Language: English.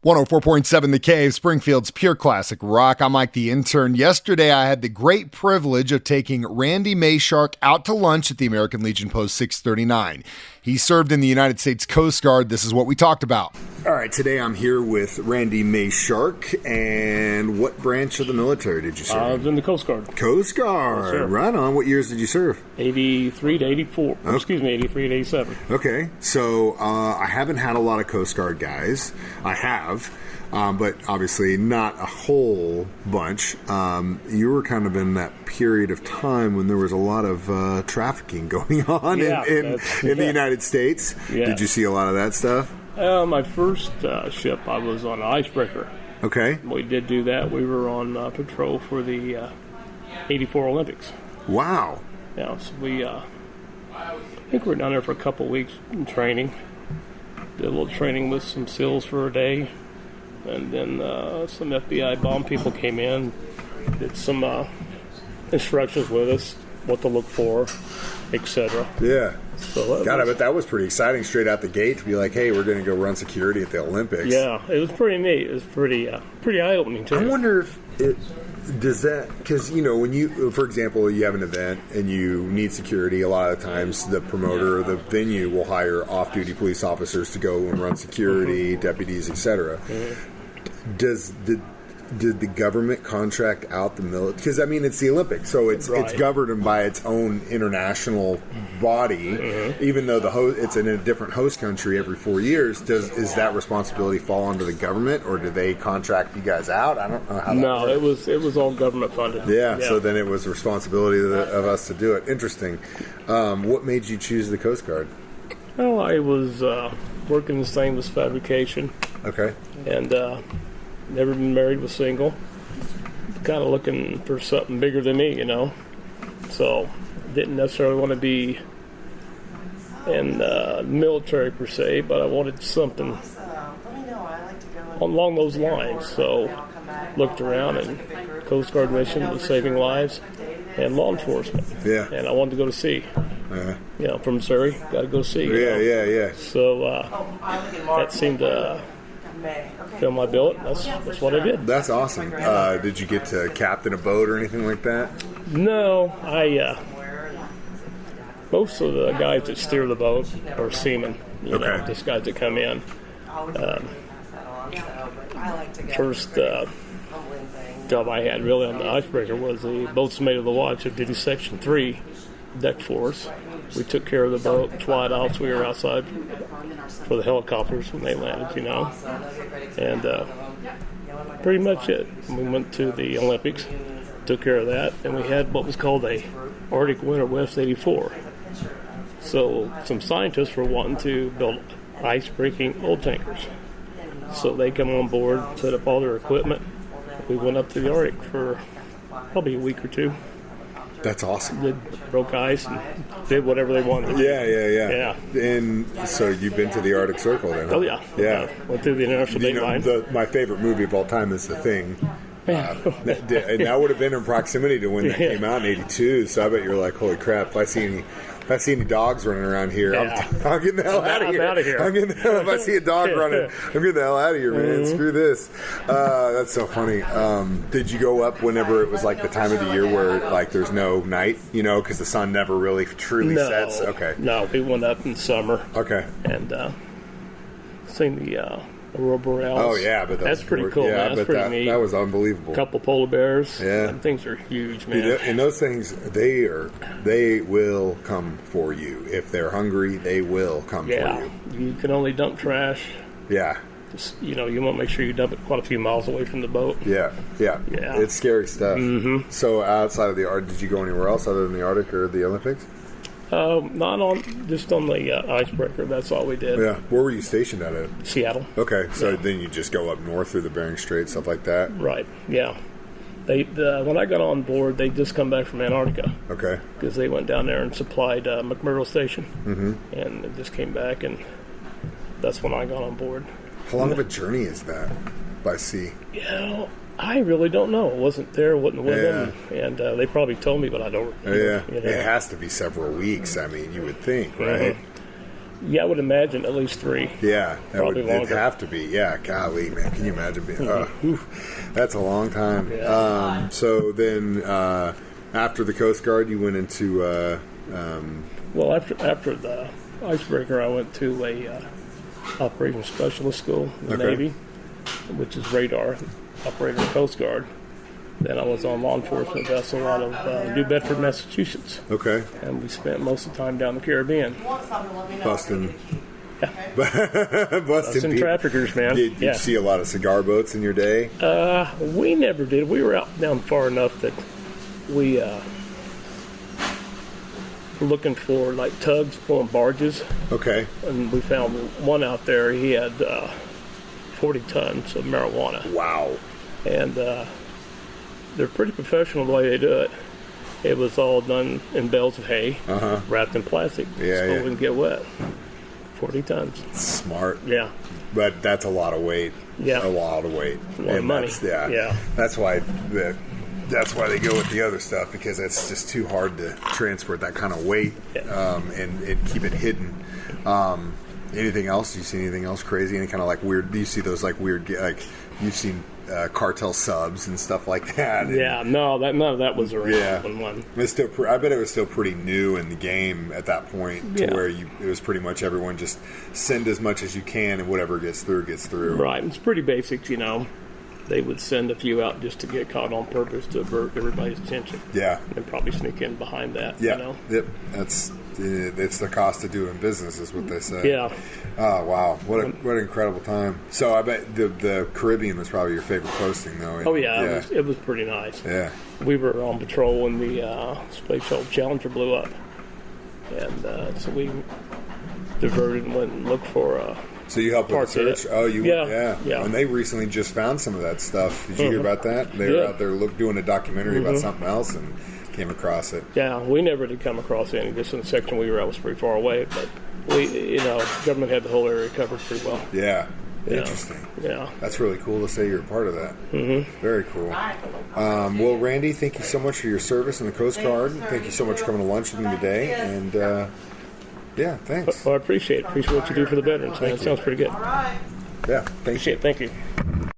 104.7 The Cave, Springfield's pure classic rock. I'm Mike the Intern. Yesterday, I had the great privilege of taking Randy Mayshark out to lunch at the American Legion Post 639. He served in the United States Coast Guard. This is what we talked about. All right, today I'm here with Randy Mayshark. And what branch of the military did you serve? I was in the Coast Guard. Coast Guard. Yes, right on. What years did you serve? 83 to 84. Okay. Excuse me, 83 to 87. Okay, so I haven't had a lot of Coast Guard guys. I have, but obviously not a whole bunch. You were kind of in that period of time when there was a lot of trafficking going on in the United States. Yeah. Did you see a lot of that stuff? My first ship, I was on an icebreaker. Okay. We did do that. We were on patrol for the 84 Olympics. Wow. Yeah, so I think we were down there for a couple of weeks in training. Did a little training with some SEALs for a day. And then some FBI bomb people came in, did some instructions with us, what to look for, etc. Yeah. So I bet that was pretty exciting straight out the gate to be like, hey, we're going to go run security at the Olympics. Yeah, it was pretty neat. It was pretty eye-opening, too. I wonder if it does that, because, when you, for example, you have an event and you need security, a lot of times the promoter or the venue will hire off-duty police officers to go and run security, deputies, etc. Did the government contract out the military? Because, it's the Olympics, so it's governed by its own international body, even though it's in a different host country every 4 years. Is that responsibility fall onto the government, or do they contract you guys out? I don't know how that works. it was all government funded. Yeah, so then it was the responsibility of us to do it. Interesting. What made you choose the Coast Guard? Well, I was working the same as fabrication. Okay. And never been married, was single. Kind of looking for something bigger than me, So didn't necessarily want to be in the military per se, but I wanted something along those lines. So looked around, and Coast Guard mission was saving lives and law enforcement. Yeah. And I wanted to go to sea. From Missouri, got to go to sea. Yeah. So that seemed to fill my bill. That's what I did. That's awesome. Did you get to captain a boat or anything like that? No, most of the guys that steer the boat are seamen. Just guys that come in. First job I had really on the icebreaker was the boatsmate of the watch of Duty Section 3 deck force. We took care of the boat, fly it out, so we were outside for the helicopters when they landed, And pretty much it. We went to the Olympics, took care of that, and we had what was called a Arctic Winter West 84. So some scientists were wanting to build ice-breaking oil tankers. So they come on board, set up all their equipment. We went up to the Arctic for probably a week or two. That's awesome. Broke ice and did whatever they wanted. Yeah. And so you've been to the Arctic Circle then? Huh? Oh, yeah. Yeah. Went through the International Date Line. My favorite movie of all time is The Thing. And that would have been in proximity to when that came out in '82. So I bet you're like, holy crap! If I see any dogs running around here, I'm getting the hell out of here. If I see a dog running, I'm getting the hell out of here, man. Screw this. That's so funny. Did you go up whenever it was like the time of the year where like there's no night, because the sun never really truly sets? Okay. No, we went up in summer. Okay. And seen the Aurora Borealis. Oh yeah, but that's pretty cool. Yeah, that's pretty neat. That was unbelievable. A couple polar bears. Yeah, and things are huge, man. And those things, they will come for you if they're hungry. They will come for you. You can only dump trash. Yeah. Just, you want to make sure you dump it quite a few miles away from the boat. Yeah. It's scary stuff. Mm-hmm. So outside of the Arctic, did you go anywhere else other than the Arctic or the Olympics? Just on the icebreaker. That's all we did. Yeah. Where were you stationed at? Seattle. Okay. So then you just go up north through the Bering Strait, stuff like that? Right. Yeah. When I got on board, they just come back from Antarctica. Okay. Because they went down there and supplied McMurdo Station. Mm-hmm. And they just came back, and that's when I got on board. How long of a journey is that by sea? I really don't know. I wasn't there, wasn't with them, and they probably told me, but I don't. It has to be several weeks. You would think, right? Yeah, I would imagine at least 3. Yeah, Probably it'd longer. have to be. Yeah, golly, man, can you imagine being? That's a long time. Yeah. So then, after the Coast Guard, you went into. Well, after the icebreaker, I went to a operations specialist school in the Navy, which is radar operator Coast Guard. Then I was on law enforcement vessel out of New Bedford, Massachusetts. Okay. And we spent most of the time down the Caribbean. Busting. Busting Busting traffickers, man. Did you see a lot of cigar boats in your day? We never did. We were out down far enough that we were looking for like tugs pulling barges. Okay. And we found one out there. He had 40 tons of marijuana. Wow. And they're pretty professional the way they do it. It was all done in bales of hay, wrapped in plastic, so it wouldn't get wet. 40 tons. Smart. Yeah. But that's a lot of weight. Yeah. A lot of weight. A lot of money. That's why they go with the other stuff, because it's just too hard to transport that kind of weight and keep it hidden. Anything else? Do you see anything else crazy? Any kind of like weird? Do you see those like weird? Like you've seen cartel subs and stuff like that? And, none of that was around. One. It's still. I bet it was still pretty new in the game at that point, to where it was pretty much everyone just send as much as you can, and whatever gets through gets through. Right. It's pretty basic, you know. They would send a few out just to get caught on purpose to avert everybody's attention. Yeah. And probably sneak in behind that. Yeah. You know? Yep. It's the cost of doing business, is what they say. Yeah. Oh, wow. What an incredible time. So I bet the Caribbean was probably your favorite posting, though. It was pretty nice. Yeah. We were on patrol when the Space Shuttle Challenger blew up. And so we diverted and went and looked for so you helped with the search? Oh, you yeah. And they recently just found some of that stuff. Did you hear about that? They were out there doing a documentary about something else and came across it. Yeah, we never did come across any. Just in the section we were at was pretty far away, but government had the whole area covered pretty well. Yeah. Interesting. Yeah. That's really cool to say you're a part of that. Mm-hmm. Very cool. Well, Randy, thank you so much for your service in the Coast Guard. Thank you so much for coming to lunch with me today. And, thanks. Well, I appreciate it. Appreciate what you do for the veterans, man. It sounds pretty good. Yeah, thank you. Thank you.